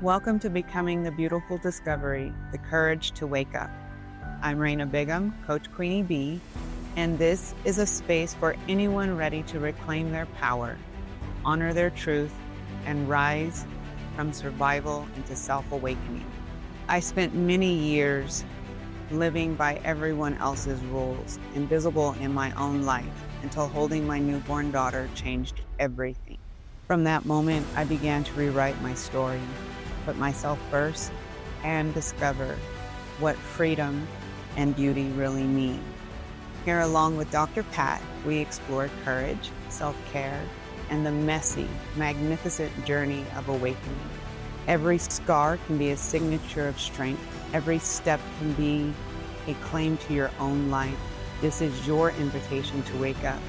Welcome to Becoming the Beautiful Discovery, the Courage to Wake Up. I'm Renia Bigham, Coach Queenie B, and this is a space for anyone ready to reclaim their power, honor their truth, and rise from survival into self-awakening. I spent many years living by everyone else's rules, invisible in my own life, until holding my newborn daughter changed everything. From that moment, I began to rewrite my story, put myself first, and discover what freedom and beauty really mean. Here, along with Dr. Pat, we explore courage, self-care, and the messy, magnificent journey of awakening. Every scar can be a signature of strength. Every step can be a claim to your own life. This is your invitation to wake up,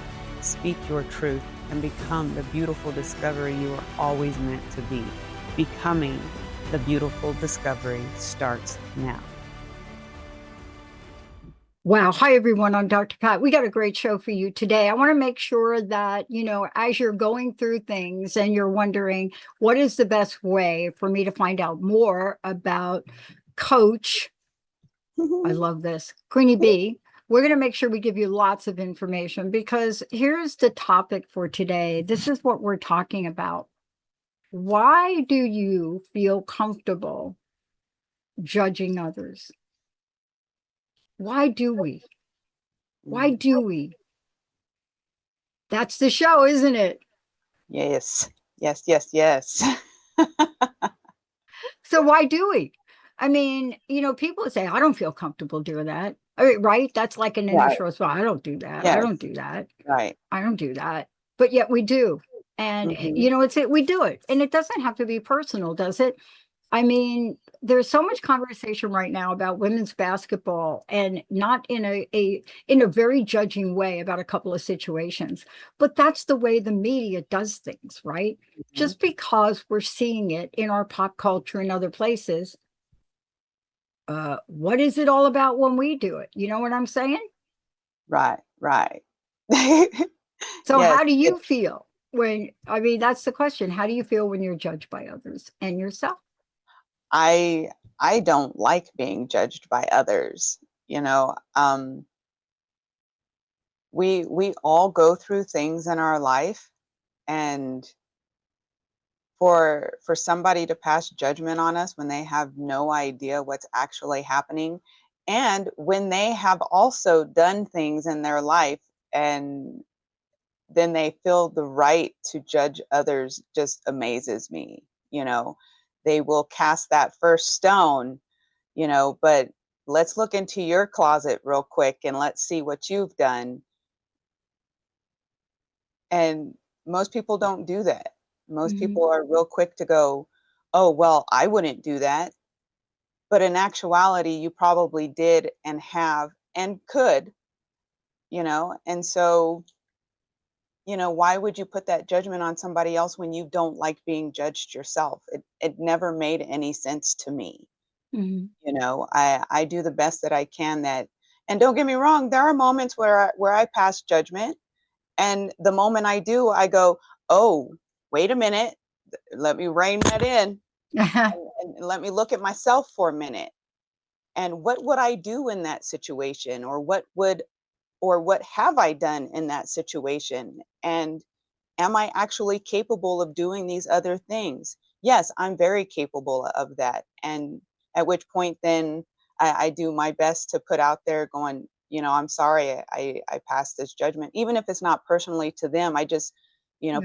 speak your truth, and become the beautiful discovery you are always meant to be. Becoming the beautiful discovery starts now. Wow. Hi, everyone. I'm Dr. Pat. We got a great show for you today. I want to make sure that, as you're going through things and you're wondering, what is the best way for me to find out more about Coach, I love this, Queenie B, we're going to make sure we give you lots of information, because here's the topic for today. This is what we're talking about. Why do you feel comfortable judging others? Why do we? Why do we? That's the show, isn't it? Yes, yes, yes, yes. So why do we? I mean, people say, I don't feel comfortable doing that. I mean, right? That's like an Right. initial response. I don't do that. I Yes. don't do that. Right. I don't do that. But yet we do. And, we do it. And it doesn't have to be personal, does it? I mean, there's so much conversation right now about women's basketball, and not in a very judging way about a couple of situations, but that's the way the media does things, right? Just because we're seeing it in our pop culture and other places, what is it all about when we do it? You know what I'm saying? Right. So Yes. how do you feel that's the question. How do you feel when you're judged by others and yourself? I don't like being judged by others. We all go through things in our life, and for somebody to pass judgment on us when they have no idea what's actually happening, and when they have also done things in their life, and then they feel the right to judge others, just amazes me. They will cast that first stone, but let's look into your closet real quick and let's see what you've done. And most people don't do that. Most people are real quick to go, oh, well, I wouldn't do that. But in actuality, you probably did and have and could, and so, why would you put that judgment on somebody else when you don't like being judged yourself? It never made any sense to me. I do the best that I can, and don't get me wrong, there are moments where I pass judgment. And the moment I do, I go, oh, wait a minute, let me rein that in, and let me look at myself for a minute. And what would I do in that situation? Or what have I done in that situation? And am I actually capable of doing these other things? Yes, I'm very capable of that. And at which point then I do my best to put out there going, I'm sorry, I passed this judgment. Even if it's not personally to them, I just,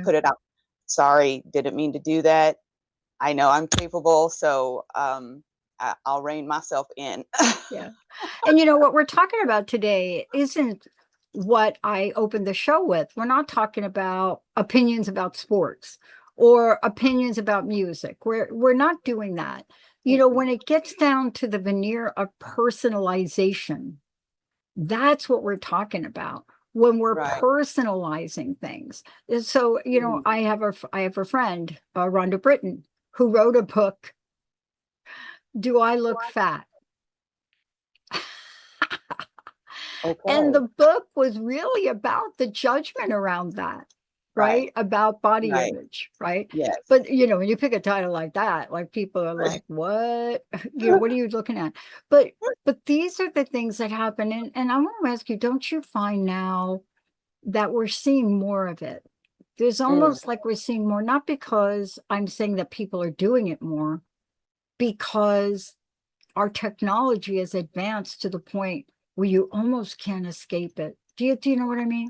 put it out. Sorry, didn't mean to do that. I know I'm capable, so I'll rein myself in. Yeah. And what we're talking about today isn't what I opened the show with. We're not talking about opinions about sports or opinions about music. We're not doing that. When it gets down to the veneer of personalization, that's what we're talking about when we're Right. personalizing things. So, I have a friend, Rhonda Britton, who wrote a book, Do I Look Fat? Okay. And the book was really about the judgment around that, right, right? About body right. image, right? Yes. But, you know, when you pick a title like that, like people are like, what? You know, what are you looking at? But these are the things that happen. And I want to ask you, don't you find now that we're seeing more of it? There's Mm. almost like we're seeing more, not because I'm saying that people are doing it more, because our technology has advanced to the point where you almost can't escape it. Do you know what I mean?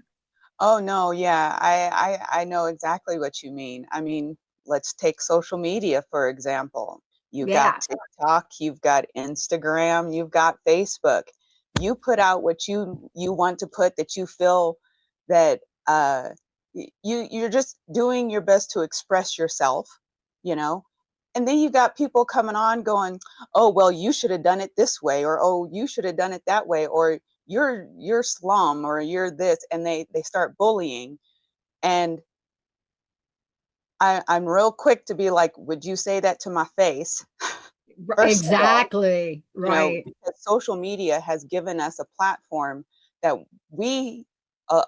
Oh, no, yeah, I know exactly what you mean. I mean, let's take social media, for example. You got Yeah. TikTok, you've got Instagram, you've got Facebook. You put out what you want to put that you feel that, you're just doing your best to express yourself, you know? And then you got people coming on going, "Oh, well, you should have done it this way," or, "Oh, you should have done it that way," or you're slum or you're this, and they start bullying. And I'm real quick to be like, would you say that to my face? First of all, Exactly. Right. because social media has given us a platform that we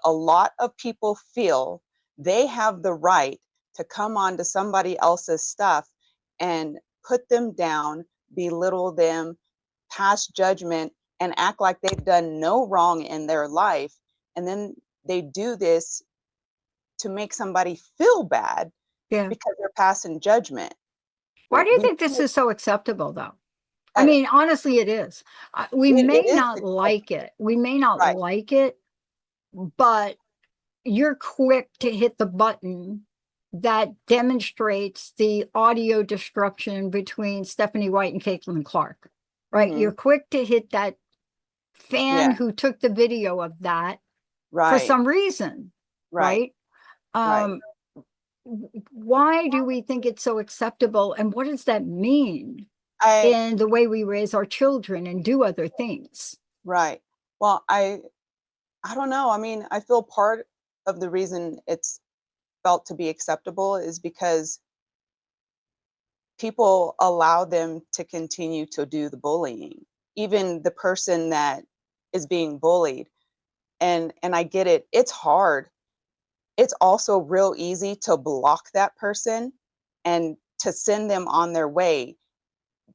a lot of people feel they have the right to come onto somebody else's stuff and put them down, belittle them, pass judgment, and act like they've done no wrong in their life. And then they do this to make somebody feel bad Yeah. because they're passing judgment. Why do you We, think this is so acceptable, though? I uh, mean, honestly, it is. We it may is not like acceptable, it. We may not right? like it, but you're quick to hit the button that demonstrates the audio destruction between Stephanie White and Caitlin Clark, right? Hmm. You're quick to hit that fan Yeah, who took the video of that for right, some reason, right, right? right. Um, why do we think it's so acceptable? And what does that mean I in the way we raise our children and do other things? Right. Well, I don't know. I mean, I feel part of the reason it's felt to be acceptable is because people allow them to continue to do the bullying, even the person that is being bullied. And I get it. It's hard. It's also real easy to block that person and to send them on their way.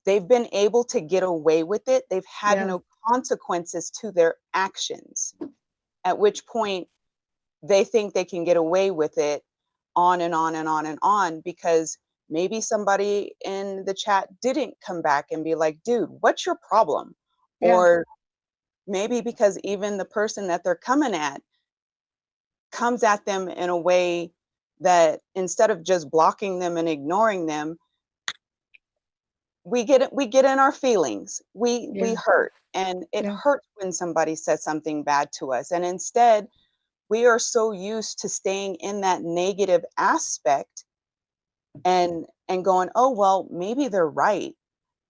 They've been able to get away with it. They've had Yeah, no consequences to their actions, at which point they think they can get away with it on and on and on and on because maybe somebody in the chat didn't come back and be like, dude, what's your problem? yeah, Or maybe because even the person that they're coming at comes at them in a way that instead of just blocking them and ignoring them, we get in our feelings. We yeah, hurt. And it yeah, hurts when somebody says something bad to us. And instead, we are so used to staying in that negative aspect and going, oh well, maybe they're right,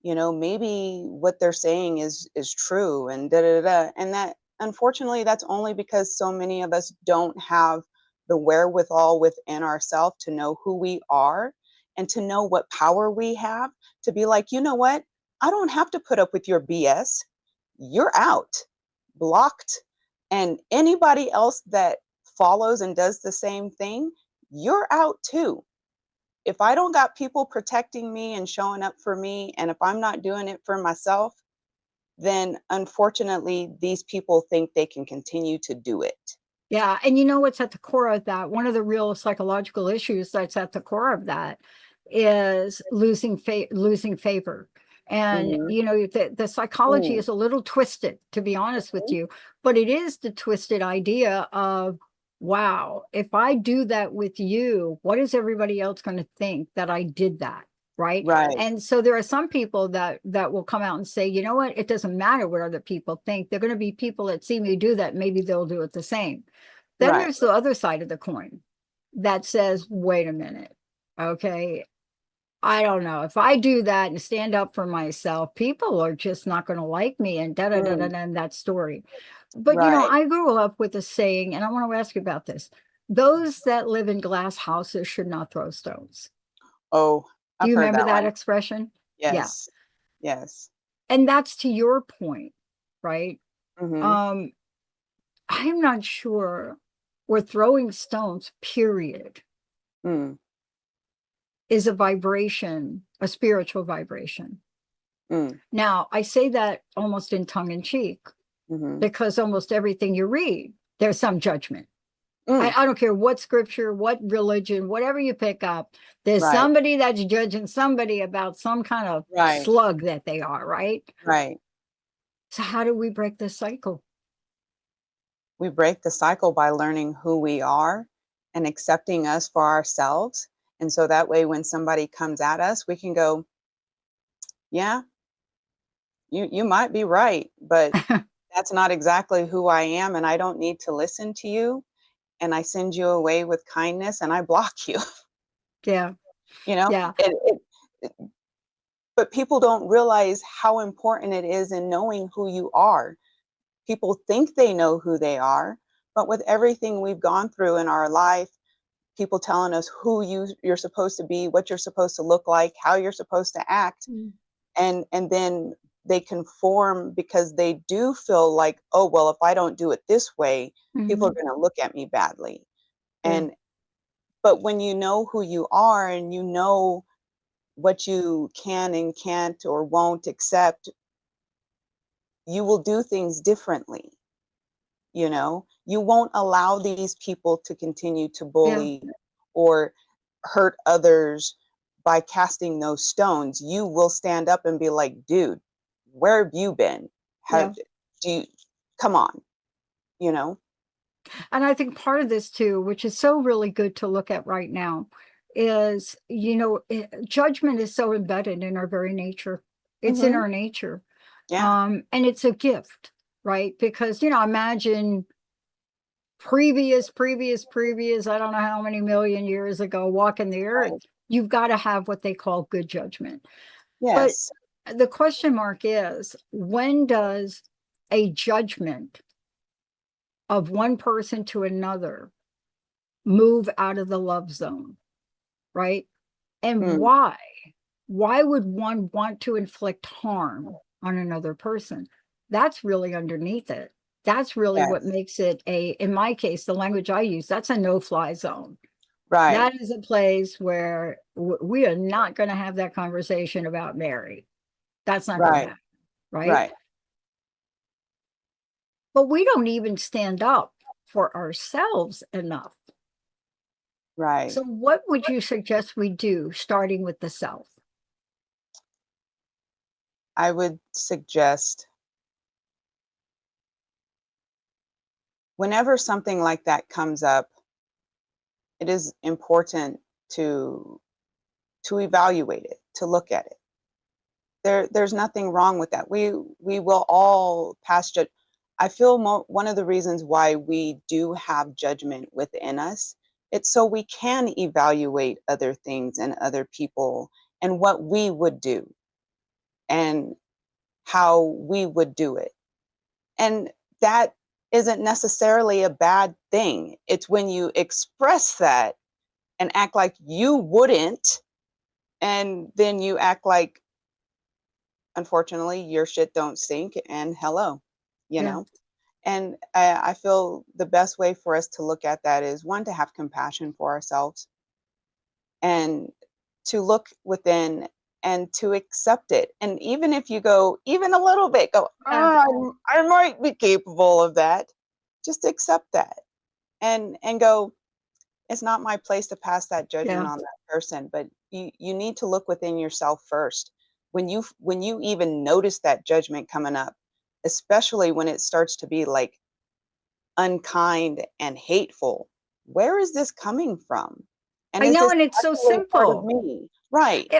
maybe what they're saying is true, and da da da. And that, unfortunately, that's only because so many of us don't have the wherewithal within ourselves to know who we are and to know what power we have to be like, you know what, I don't have to put up with your BS. You're out, blocked. And anybody else that follows and does the same thing, you're out too. If I don't got people protecting me and showing up for me, and if I'm not doing it for myself, then unfortunately, these people think they can continue to do it. yeah. And you know what's at the core of that? One of the real psychological issues that's at the core of that is losing favor. And Hmm. you know, the psychology Mm, is a little twisted, to be honest with you, but it is the twisted idea of, wow, if I do that with you, what is everybody else going to think that I did that? Right. right, And so there are some people that will come out and say, you know what, it doesn't matter what other people think. They're going to be people that see me do that. Maybe they'll do it the same. Then right, there's the other side of the coin that says, wait a minute. Okay. I don't know. If I do that and stand up for myself, people are just not going to like me and da da da da mm, da and that story. But you know, right. I grew up with a saying, and I want to ask you about this. Those that live in glass houses should not throw stones. Oh, Do I've you heard remember that that one. expression? Yeah. Yes, yes. And that's to your point, right? Hmm. Um, I'm not sure. or throwing stones, period, Mm, is a vibration, a spiritual vibration. mm, Now, I say that almost in tongue in cheek mhm, because almost everything you read, there's some judgment. mm, I don't care what scripture, what religion, whatever you pick up, there's right, somebody that's judging somebody about some kind of right, slug that they are, right? right. So, how do we break this cycle? We break the cycle by learning who we are and accepting us for ourselves. And so that way, when somebody comes at us, we can go, yeah, you might be right, but that's not exactly who I am. And I don't need to listen to you. And I send you away with kindness and I block you, Yeah, you know? yeah, But people don't realize how important it is in knowing who you are. People think they know who they are, but with everything we've gone through in our life, people telling us who you're supposed to be, what you're supposed to look like, how you're supposed to act, mm, and then they conform because they do feel like, oh well, if I don't do it this way, people are mhm, going to look at me badly. yeah, And but when you know who you are and you know what you can and can't or won't accept, you will do things differently. You won't allow these people to continue to yeah. bully or hurt others by casting those stones. You will stand up and be like, dude, where have you been? Yeah. Have do you come on, you know? And I think part of this too, which is so really good to look at right now, is, judgment is so embedded in our very nature. It's in Hmm. our nature. Yeah, And it's a gift, right? Because, imagine previous, I don't know how many million years ago, walking the earth, right. you've got to have what they call good judgment. But Yes. the question mark is, when does a judgment of one person to another move out of the love zone, right? And Mm, why? Why would one want to inflict harm on another person? That's really underneath it. That's really what yes. makes it in my case, the language I use, that's a no-fly zone. Right. That is a place where we are not going to have that conversation about Mary. That's not going to Right. happen, right? Right. But we don't even stand up for ourselves enough. Right. So, what would you suggest we do, starting with the self? I would suggest whenever something like that comes up, it is important to to evaluate it, to look at it. There's nothing wrong with that. We will all pass judge. I feel one of the reasons why we do have judgment within us, it's so we can evaluate other things and other people and what we would do and how we would do it. And that isn't necessarily a bad thing. It's when you express that and act like you wouldn't, and then you act like, unfortunately, your shit don't stink, and hello, you Yeah. know? And I feel the best way for us to look at that is one, to have compassion for ourselves and to look within and to accept it. And even if you go even a little bit, go, Yeah. I might be capable of that. Just accept that and go, it's not my place to pass that judgment Yeah. on that person, but you need to look within yourself first. When you even notice that judgment coming up, especially when it starts to be like unkind and hateful, where is this coming from? And I is know. this And it's so actually part of simple. me? Right.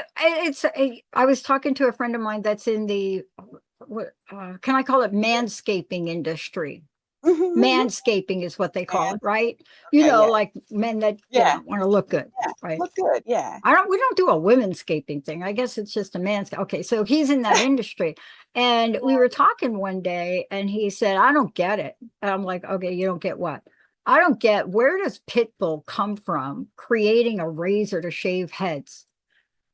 I was talking to a friend of mine that's in the, can I call it manscaping industry? Man, Manscaping is what they call it, right? okay, yeah. Like men that, Yeah, want to look good, yeah. right? Look good, yeah. We don't do a women'scaping thing. I guess it's just a man's. Okay, so he's in that industry. And we were talking one day and he said, I don't get it. And I'm like, okay, you don't get what? I don't get, where does Pitbull come from creating a razor to shave heads?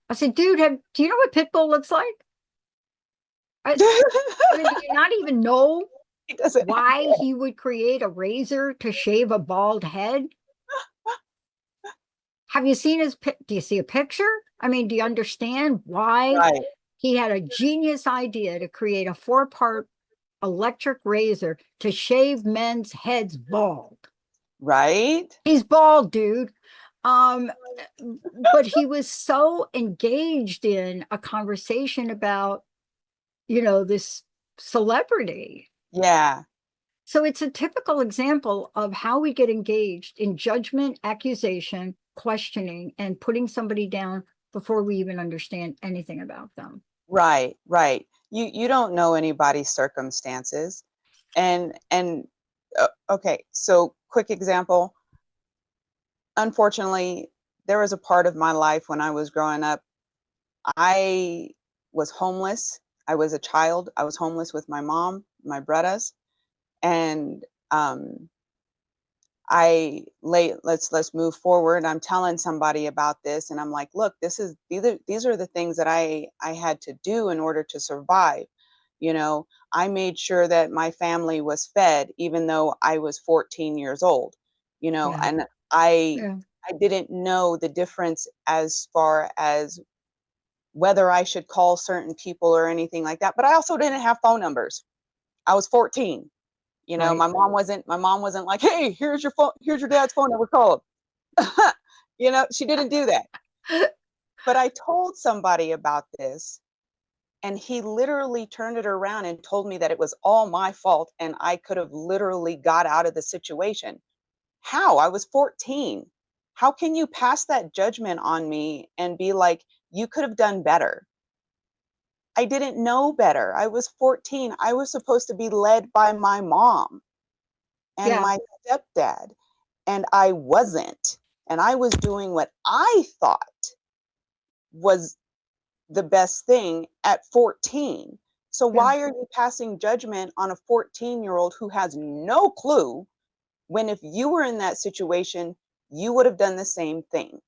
I said, dude, do you know what Pitbull looks like? I, I mean, do you not even know? He doesn't have Why he would create a razor to shave a bald head? Have you seen his do you see a picture? I mean, do you understand why right, he had a genius idea to create a four-part electric razor to shave men's heads bald? right. He's bald, dude. Um, but he was so engaged in a conversation about, this celebrity. Yeah, So it's a typical example of how we get engaged in judgment, accusation, questioning, and putting somebody down before we even understand anything about them. right, right. You don't know anybody's circumstances. And okay, so quick example. Unfortunately, there was a part of my life when I was growing up, I was homeless. I was a child. I was homeless with my mom, my brothers, and let's move forward. I'm telling somebody about this, and I'm like, look, these are the things that I had to do in order to survive. I made sure that my family was fed, even though I was 14 years old. Yeah. And I Yeah. I didn't know the difference as far as whether I should call certain people or anything like that. But I also didn't have phone numbers. I was 14. Right. My mom wasn't like, "Hey, here's your phone, here's your dad's phone number, call him." She didn't do that. But I told somebody about this, and he literally turned it around and told me that it was all my fault and I could have literally got out of the situation. How? I was 14. How can you pass that judgment on me and be like, "You could have done better"? I didn't know better. I was 14. I was supposed to be led by my mom and Yeah. my stepdad, and I wasn't. And I was doing what I thought was the best thing at 14. So Yeah. why are you passing judgment on a 14-year-old who has no clue, when if you were in that situation, you would have done the same thing?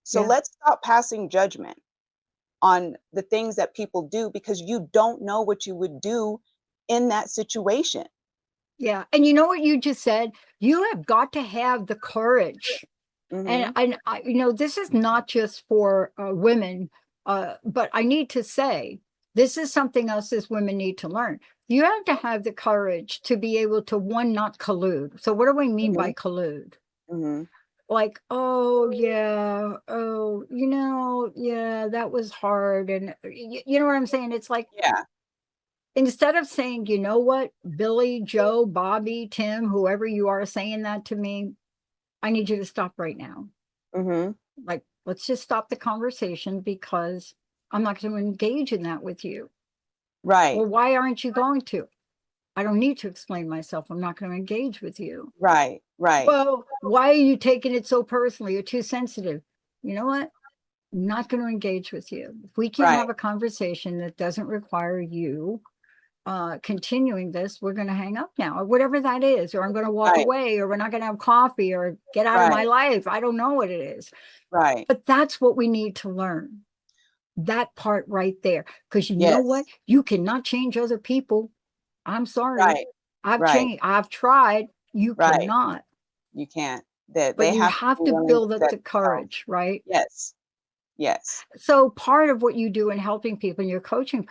So Yeah. let's stop passing judgment on the things that people do, because you don't know what you would do in that situation. Yeah. And you know what you just said? You have got to have the courage. And Mhm. this is not just for women, but I need to say, this is something else as women need to learn. You have to have the courage to be able to, one, not collude. So what do I mean by Mhm. collude? Mhm. Like, oh yeah, oh, yeah, that was hard. And you know what I'm saying? It's like, Yeah. instead of saying, you know what, Billy, Joe, Bobby, Tim, whoever you are saying that to me, I need you to stop right now. Mhm. Like, let's just stop the conversation because I'm not going to engage in that with you. Right. Well, why aren't you going to? I don't need to explain myself. I'm not going to engage with you. Right. Right. Well, why are you taking it so personally? You're too sensitive. You know what? I'm not going to engage with you. If we can't Right. have a conversation that doesn't require you continuing this, we're going to hang up now, or whatever that is, or I'm going to walk Right. away, or we're not going to have coffee, or get out of my Right. life. I don't know what it is. Right. But that's what we need to learn. That part right there. Because you know what? Yes. You cannot change other people. I'm sorry. Right. I've Right. changed. I've tried. You Right. cannot. You can't. That But they you have to have be to willing to build up set the themselves. courage, right? Yes. Yes. So part of what you do in helping people in your coaching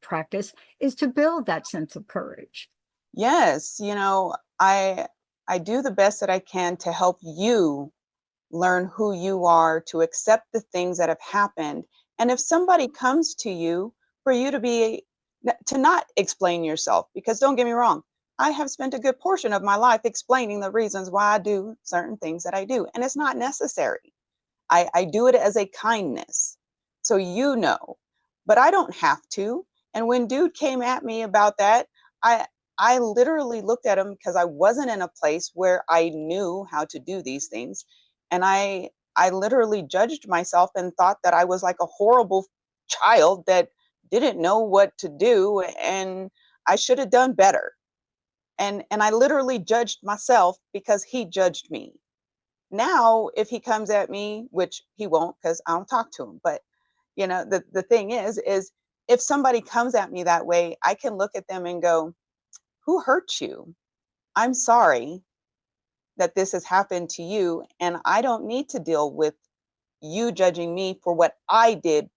practice is to build that sense of courage. Yes. I do the best that I can to help you learn who you are, to accept the things that have happened. And if somebody comes to you, for you to not explain yourself, because don't get me wrong, I have spent a good portion of my life explaining the reasons why I do certain things that I do, and it's not necessary. I do it as a kindness. So but I don't have to. And when dude came at me about that, I I literally looked at him because I wasn't in a place where I knew how to do these things. And I literally judged myself and thought that I was like a horrible child that didn't know what to do, and I should have done better. And I literally judged myself because he judged me. Now, if he comes at me, which he won't because I don't talk to him, but the thing is if somebody comes at me that way, I can look at them and go, who hurt you? I'm sorry that this has happened to you, and I don't need to deal with you judging me for what I did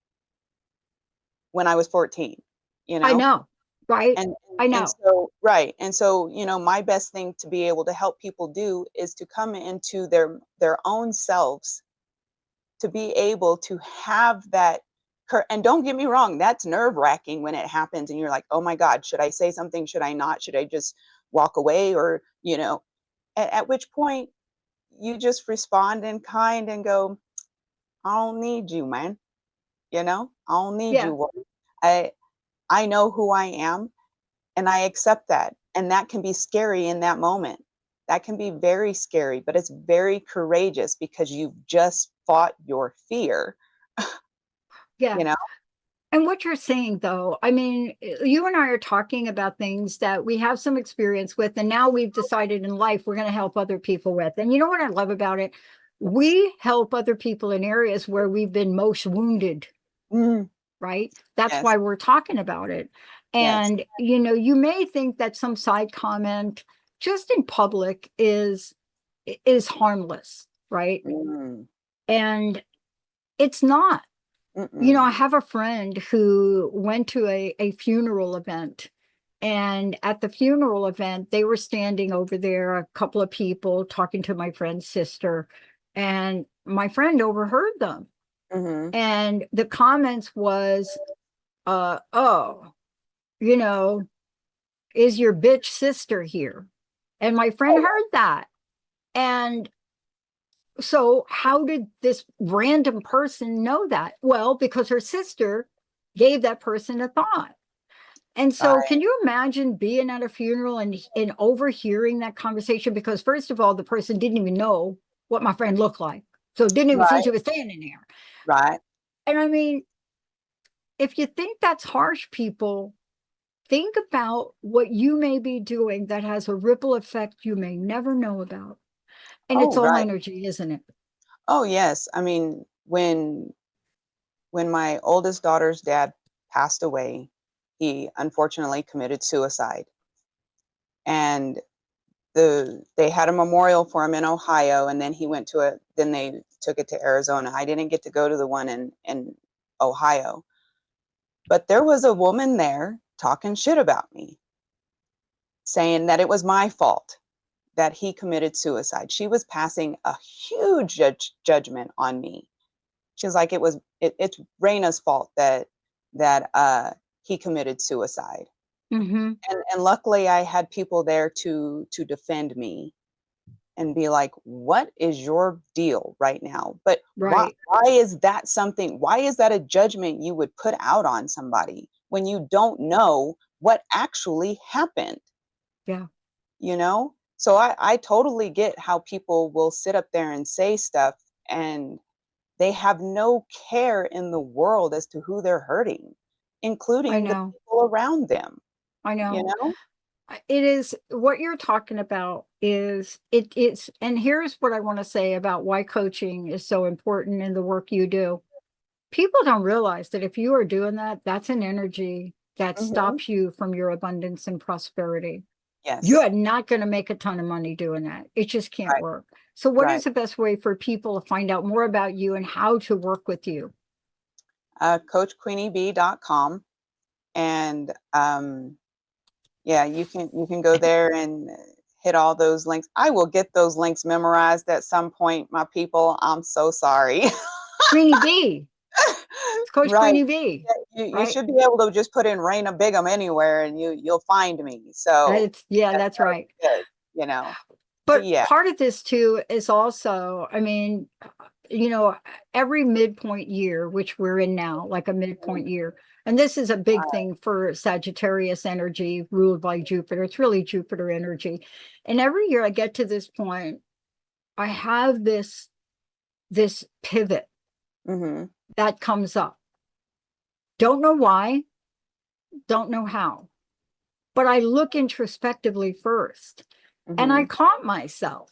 when I was 14, you I know? know, right? And I and know. so right. And so, my best thing to be able to help people do is to come into their own selves, to be able to have that and don't get me wrong, that's nerve-wracking when it happens and you're like, "Oh my god, should I say something? Should I not? Should I just walk away?" Or, at which point you just respond in kind and go, "I don't need you, man. I don't need Yeah, you. I I know who I am and I accept that." And that can be scary in that moment. That can be very scary, but it's very courageous because you've just fought your fear, yeah. you know? And what you're saying, though, I mean, you and I are talking about things that we have some experience with, and now we've decided in life we're going to help other people with. And you know what I love about it? We help other people in areas where we've been most wounded, Mm, right? That's yes, why we're talking about it. yes. And, you may think that some side comment just in public is harmless, right? Mm, And it's not. I mm-mm, have a friend who went to a funeral event. And at the funeral event, they were standing over there, a couple of people talking to my friend's sister. And my friend overheard them. mhm. And the comments was, oh, you know, is your bitch sister here? And my friend Oh, heard that. And so, how did this random person know that? Well, because her sister gave that person a thought. And so, right, can you imagine being at a funeral and overhearing that conversation? Because, first of all, the person didn't even know what my friend looked like. So, didn't even see right, she was standing there. right. And I mean, if you think that's harsh, people, think about what you may be doing that has a ripple effect you may never know about. And it's Oh, all right. energy, isn't it? Oh, yes. I mean, when my oldest daughter's dad passed away, he unfortunately committed suicide. And they had a memorial for him in Ohio, and then they took it to Arizona. I didn't get to go to the one in Ohio. But there was a woman there talking shit about me, saying that it was my fault that he committed suicide. She was passing a huge judgment on me. She was like, it's Reina's fault that he committed suicide. Mm-hmm. And luckily I had people there to defend me and be like, what is your deal right now? But Right. why is that a judgment you would put out on somebody when you don't know what actually happened? Yeah. you know so I totally get how people will sit up there and say stuff, and they have no care in the world as to who they're hurting, I including the know. people around them I you know. know It is what you're talking about is it's and here's what I want to say about why coaching is so important in the work you do. People don't realize that if you are doing that, that's an energy that hmm stops you from your abundance and prosperity. You yes, are not going to make a ton of money doing that. It just can't right, work. So, what right. is the best way for people to find out more about you and how to work with you? CoachQueenieB.com, and yeah, you can go there and hit all those links. I will get those links memorized at some point, my people. I'm so sorry. Queenie B. It's Coach Right. Queenie B. You Right? should be able to just put in Raina Bigham anywhere and you'll find me. So It's yeah, that, that's that'll right. be good, you know. But But yeah. part of this too is also, I mean, you know, every midpoint year, which we're in now, like a midpoint year, and this is a big thing for Sagittarius energy ruled by Jupiter. It's really Jupiter energy. And every year I get to this point, I have this pivot Mm-hmm. that comes up. Don't know why, don't know how, but I look introspectively first and I Mm-hmm. caught myself.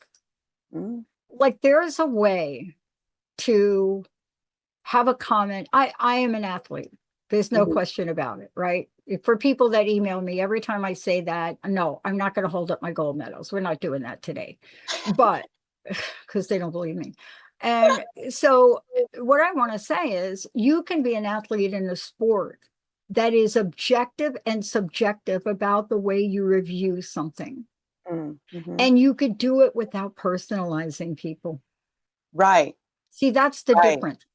Mm-hmm. Like there's a way to have a comment. I am an athlete. There's no Mhm. question about it, right? For people that email me, every time I say that, no, I'm not going to hold up my gold medals. We're not doing that today. But because they don't believe me. And so what I want to say is you can be an athlete in a sport that is objective and subjective about the way you review something. Mhm. And you could do it without personalizing people. Right, See, that's the right. difference.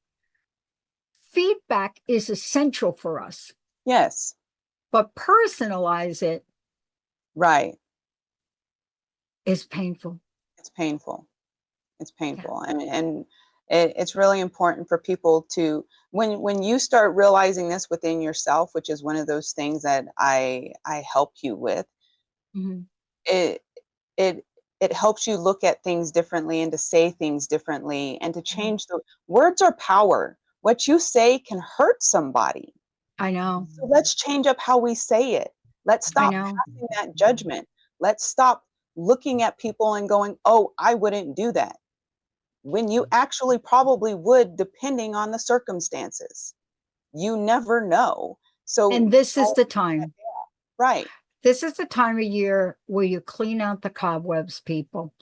Feedback is essential for us, Yes, but personalize it right. is painful. It's painful. It's Yeah. painful, and it's really important for people to when you start realizing this within yourself, which is one of those things that I help you with. Mhm. It it it helps you look at things differently and to say things differently and to Mhm. change the words are power. What you say can hurt somebody. I know. So let's change up how we say it. Let's I stop know. passing that judgment. Let's stop looking at people and going, "Oh, I wouldn't do that." When you actually probably would, depending on the circumstances. You never know. And So this is don't the do that. time. Right. This is the time of year where you clean out the cobwebs, people.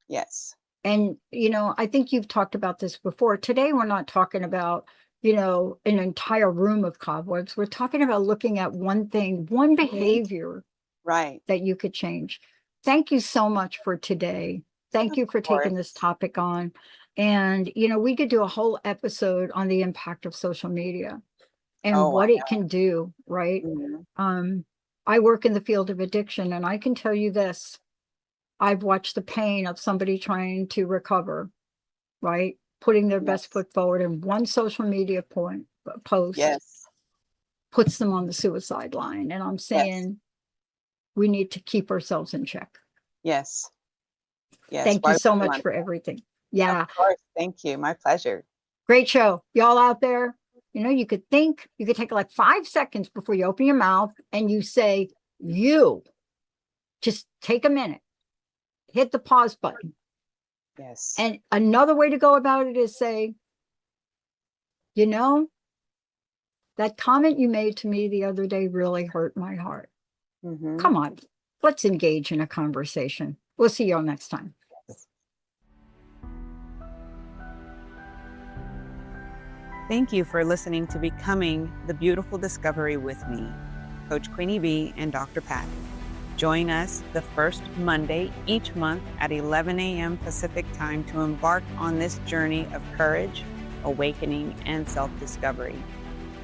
Yes. And, I think you've talked about this before. Today, we're not talking about, an entire room of cobwebs. We're talking about looking at one thing, one Mhm. behavior Right. that you could change. Thank you so much for today. Thank Of you for taking this course. topic on. And, we could do a whole episode on the impact of social media and Oh, I what it can do, right? mhm. Um, I work in the field of addiction, and I can tell you this. I've watched the pain of somebody trying to recover, right? Putting their best Yes. foot forward, and one social media post Yes. puts them on the suicide line. And I'm Yes. saying we need to keep ourselves in check. Yes. Yes. Thank you Why so would you much want for that? everything. Of Yeah, course. Thank you. My pleasure. great show. Y'all out there, you could think, you could take like 5 seconds before you open your mouth and you say, you just take a minute, hit the pause button. Yes. And another way to go about it is say, you know, that comment you made to me the other day really hurt my heart. Mhm. Come on, let's engage in a conversation. We'll see y'all next time. Thank you for listening to Becoming the Beautiful Discovery with me, Coach Queenie B and Dr. Pat. Join us the first Monday each month at 11 a.m. Pacific time to embark on this journey of courage, awakening, and self-discovery.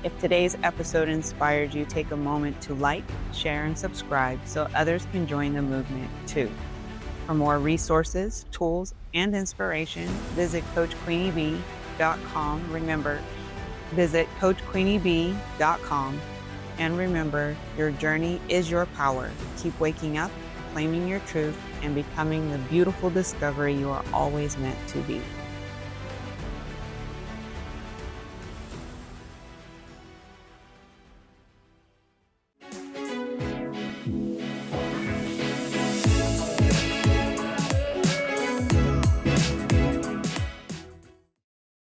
If today's episode inspired you, take a moment to like, share, and subscribe so others can join the movement too. For more resources, tools, and inspiration, visit CoachQueenieB.com. Remember, visit CoachQueenieB.com. And remember, your journey is your power. Keep waking up, claiming your truth, and becoming the beautiful discovery you are always meant to be.